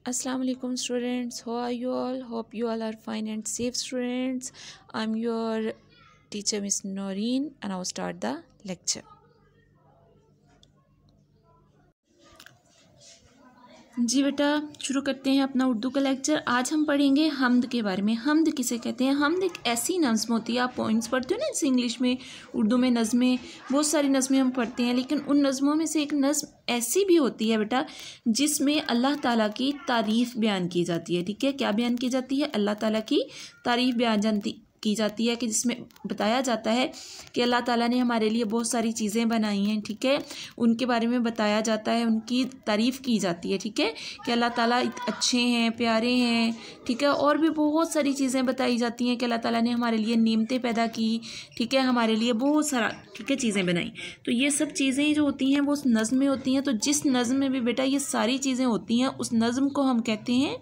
Assalamu alaikum students, how are you all? Hope you all are fine and safe students. I'm your teacher Miss Noreen and I'll start the lecture. जी बेटा, शुरू करते हैं अपना उर्दू का lecture. आज हम पढ़ेंगे हम्द के बारे में। हम्द किसे कहते हैं? हम्द एक ऐसी नज़्म होती है, आप पॉइंट्स पढ़ते हो ना जैसे इंग्लिश में, उर्दू में नज़में, बहुत सारी नज़में हम पढ़ते हैं, लेकिन उन नज़मों में से एक नज़्म ऐसी भी होती है बेटा जिसमें अल्लाह ताला की तारीफ़ बयान की जाती है। ठीक है, क्या बयान की जाती है? अल्लाह ताला की तारीफ़ बयान की जाती है कि जिसमें बताया जाता है कि अल्लाह ताला ने हमारे लिए बहुत सारी चीज़ें बनाई हैं। ठीक है, उनके बारे में बताया जाता है, उनकी तारीफ़ की जाती है। ठीक है, कि अल्लाह ताला अच्छे हैं, प्यारे हैं। ठीक है, और भी बहुत सारी चीज़ें बताई जाती हैं कि अल्लाह ताला ने हमारे लिए नेमतें पैदा की। ठीक है, हमारे लिए बहुत सारा ठीक है चीज़ें बनाई। तो ये सब चीज़ें जो होती हैं वो उस नज़्म में होती हैं। तो जिस नज़्म में भी बेटा ये सारी चीज़ें होती हैं उस नज़्म को हम कहते हैं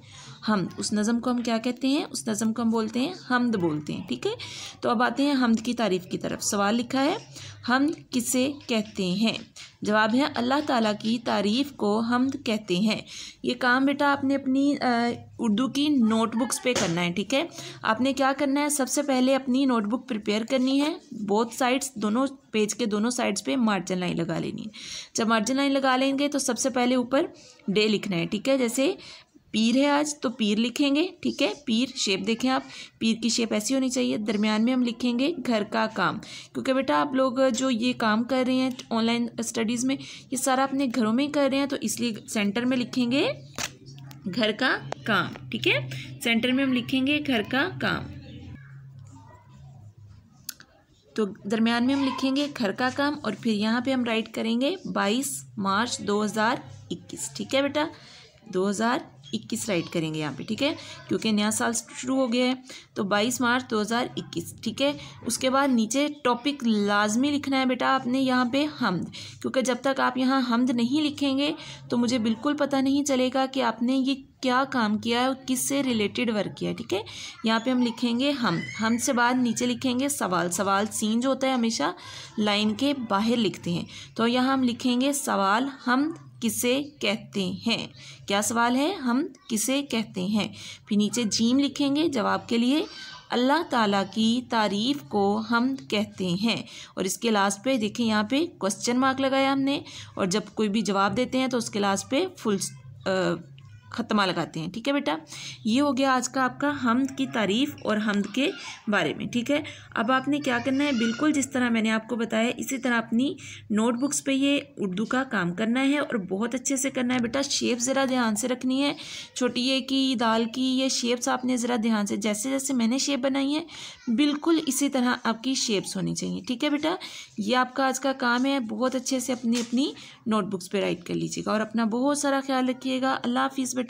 हम्द। उस नज़्म को हम क्या कहते हैं? उस नज़्म को हम बोलते हैं हम्द बोलते हैं। ठीक है, तो अब आते हैं हम्द की तारीफ़ की तरफ। सवाल लिखा है, हम्द किसे कहते हैं? जवाब है अल्लाह ताला की तारीफ़ को हम्द कहते हैं। ये काम बेटा आपने अपनी उर्दू की नोटबुक्स पे करना है। ठीक है, आपने क्या करना है, सबसे पहले अपनी नोटबुक प्रिपेयर करनी है। बोथ साइड्स, दोनों पेज के दोनों साइड्स पे मार्जिन लाइन लगा लेनी है। जब मार्जिन लाइन लगा लेंगे तो सबसे पहले ऊपर डे लिखना है। ठीक है, जैसे पीर है आज तो पीर लिखेंगे। ठीक है, पीर शेप देखें आप, पीर की शेप ऐसी होनी चाहिए। दरमियान में हम लिखेंगे घर का काम, क्योंकि बेटा आप लोग जो ये काम कर रहे हैं ऑनलाइन स्टडीज़ में, ये सारा अपने घरों में ही कर रहे हैं, तो इसलिए सेंटर में लिखेंगे घर का काम। ठीक है, सेंटर में हम लिखेंगे घर का काम, तो दरमियान में हम लिखेंगे घर का काम, और फिर यहाँ पे हम राइट करेंगे 22 मार्च 2021। ठीक है बेटा, 2021 राइट करेंगे यहाँ पे। ठीक है, क्योंकि नया साल शुरू हो गया है, तो 22 मार्च 2021। ठीक है, उसके बाद नीचे टॉपिक लाजमी लिखना है बेटा आपने यहाँ पे हम्द, क्योंकि जब तक आप यहाँ हम्द नहीं लिखेंगे तो मुझे बिल्कुल पता नहीं चलेगा कि आपने ये क्या काम किया है और किससे रिलेटेड वर्क किया है। ठीक है, यहाँ पे हम लिखेंगे हम्द से बाद नीचे लिखेंगे सवाल। सवाल सीन जो होता है हमेशा लाइन के बाहर लिखते हैं, तो यहाँ हम लिखेंगे सवाल हम्द किसे कहते हैं। क्या सवाल है? हम किसे कहते हैं। फिर नीचे जीम लिखेंगे जवाब के लिए, अल्लाह ताला की तारीफ़ को हम कहते हैं। और इसके लास्ट पे देखें, यहाँ पे क्वेश्चन मार्क लगाया हमने, और जब कोई भी जवाब देते हैं तो उसके लास्ट पे फुल ख़त्मा लगाते हैं। ठीक है बेटा, ये हो गया आज का आपका हम्द की तारीफ़ और हम्द के बारे में। ठीक है, अब आपने क्या करना है, बिल्कुल जिस तरह मैंने आपको बताया इसी तरह अपनी नोटबुक्स पे ये उर्दू का काम करना है, और बहुत अच्छे से करना है बेटा। शेप ज़रा ध्यान से रखनी है, छोटी ए की, दाल की, ये शेप्स आपने ज़रा ध्यान से, जैसे जैसे मैंने शेप बनाई है बिल्कुल इसी तरह आपकी शेप्स होनी चाहिए। ठीक है बेटा, ये आपका आज का काम है, बहुत अच्छे से अपनी अपनी नोटबुक्स पर राइट कर लीजिएगा, और अपना बहुत सारा ख्याल रखिएगा। अल्लाह हाफिज़ बेटा।